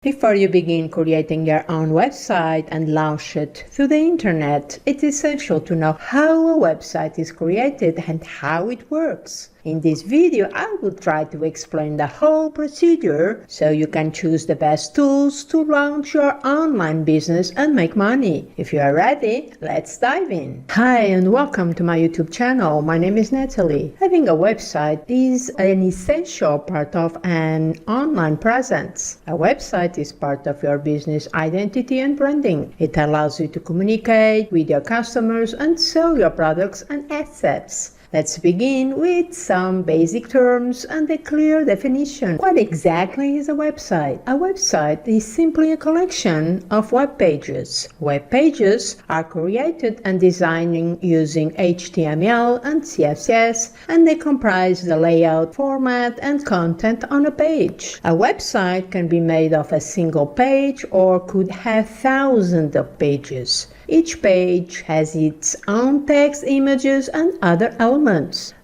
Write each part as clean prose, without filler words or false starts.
Before you begin creating your own website and launch it through the internet, it's essential to know how a website is created and how it works. In this video, I will try to explain the whole procedure so you can choose the best tools to launch your online business and make money. If you are ready, let's dive in. Hi and welcome to my YouTube channel. My name is Natalie. Having a website is an essential part of an online presence. A website is part of your business identity and branding. It allows you to communicate with your customers and sell your products and assets. Let's begin with some basic terms and a clear definition. What exactly is a website? A website is simply a collection of web pages. Web pages are created and designed using HTML and CSS, and they comprise the layout, format, and content on a page. A website can be made of a single page or could have thousands of pages. Each page has its own text, images, and other elements.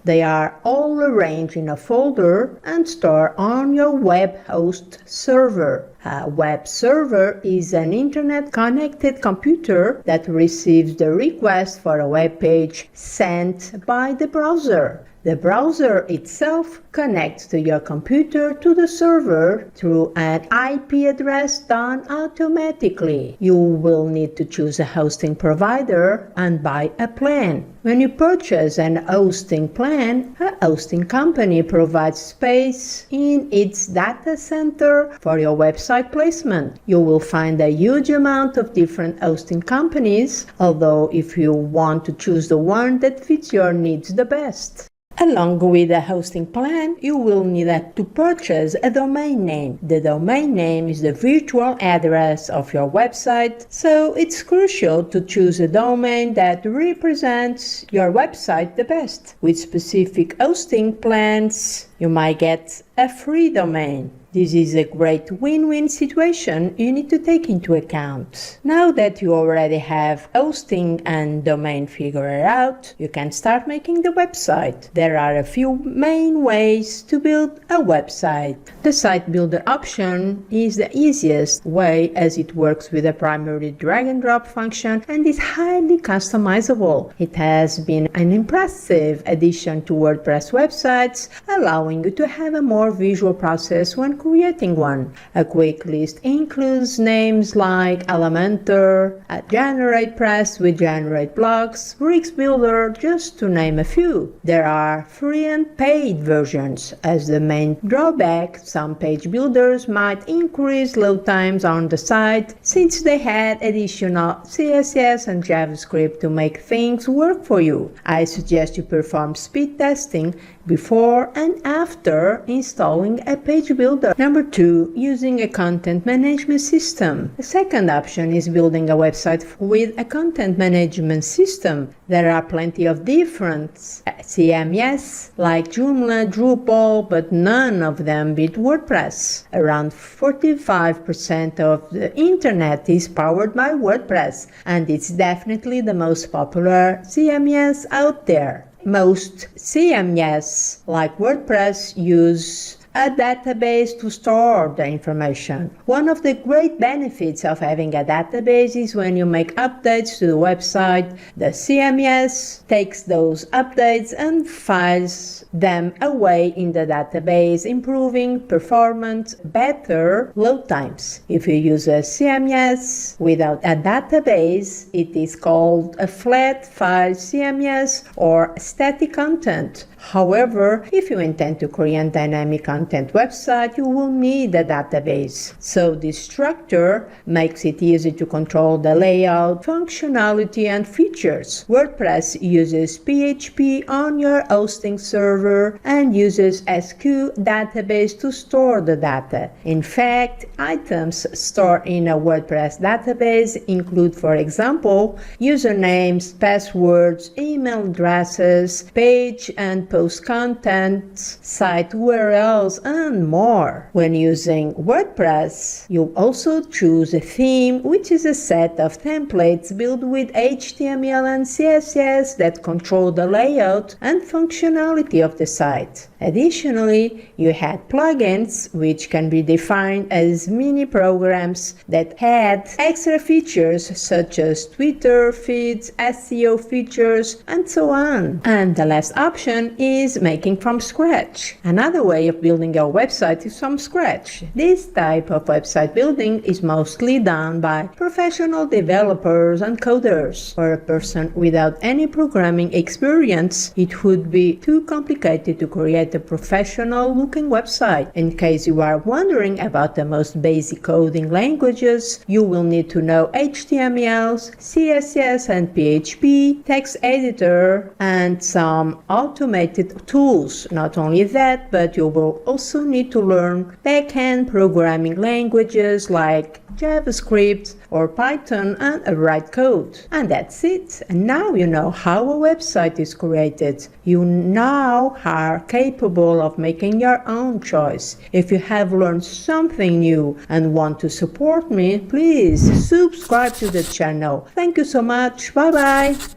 They are all arranged in a folder and stored on your web host server. A web server is an internet-connected computer that receives the request for a web page sent by the browser. The browser itself connects to your computer to the server through an IP address done automatically. You will need to choose a hosting provider and buy a plan. When you purchase an hosting plan, a hosting company provides space in its data center for your website placement. You will find a huge amount of different hosting companies, although if you want to choose the one that fits your needs the best. Along with a hosting plan, you will need to purchase a domain name. The domain name is the virtual address of your website, so it's crucial to choose a domain that represents your website the best. With specific hosting plans, you might get a free domain. This is a great win-win situation you need to take into account. Now that you already have hosting and domain figured out, you can start making the website. There are a few main ways to build a website. The site builder option is the easiest way as it works with a primary drag and drop function and is highly customizable. It has been an impressive addition to WordPress websites, allowing you to have a more visual process when creating one. A quick list includes names like Elementor, GeneratePress with Generate Blocks, Wix Builder, just to name a few. There are free and paid versions. As the main drawback, some page builders might increase load times on the site since they had additional CSS and JavaScript to make things work for you. I suggest you perform speed testing before and after installing a page builder. Number 2, using a content management system. The second option is building a website with a content management system. There are plenty of different CMS like Joomla, Drupal, but none of them beat WordPress. Around 45% of the internet is powered by WordPress, and it's definitely the most popular CMS out there. Most CMS, like WordPress, use a database to store the information. One of the great benefits of having a database is when you make updates to the website, the CMS takes those updates and files them away in the database, improving performance, better load times. If you use a CMS without a database, it is called a flat file CMS or static content. However, if you intend to create dynamic content website, you will need a database. So this structure makes it easy to control the layout, functionality, and features. WordPress uses PHP on your hosting server and uses SQ database to store the data. In fact, items stored in a WordPress database include, for example, usernames, passwords, email addresses, page and post content, site URL, styles, and more. When using WordPress, you also choose a theme, which is a set of templates built with HTML and CSS that control the layout and functionality of the site. Additionally, you add plugins, which can be defined as mini programs that add extra features such as Twitter feeds, SEO features, and so on. And the last option is making from scratch. Another way of building your website is from scratch. This type of website building is mostly done by professional developers and coders. For a person without any programming experience, it would be too complicated to create a professional-looking website. In case you are wondering about the most basic coding languages, you will need to know HTML, CSS and PHP, text editor, and some automated tools. Not only that, but you will also need to learn back-end programming languages like JavaScript or Python and write code. And that's it. And now you know how a website is created. You now are capable of making your own choice. If you have learned something new and want to support me, please subscribe to the channel. Thank you so much. Bye bye.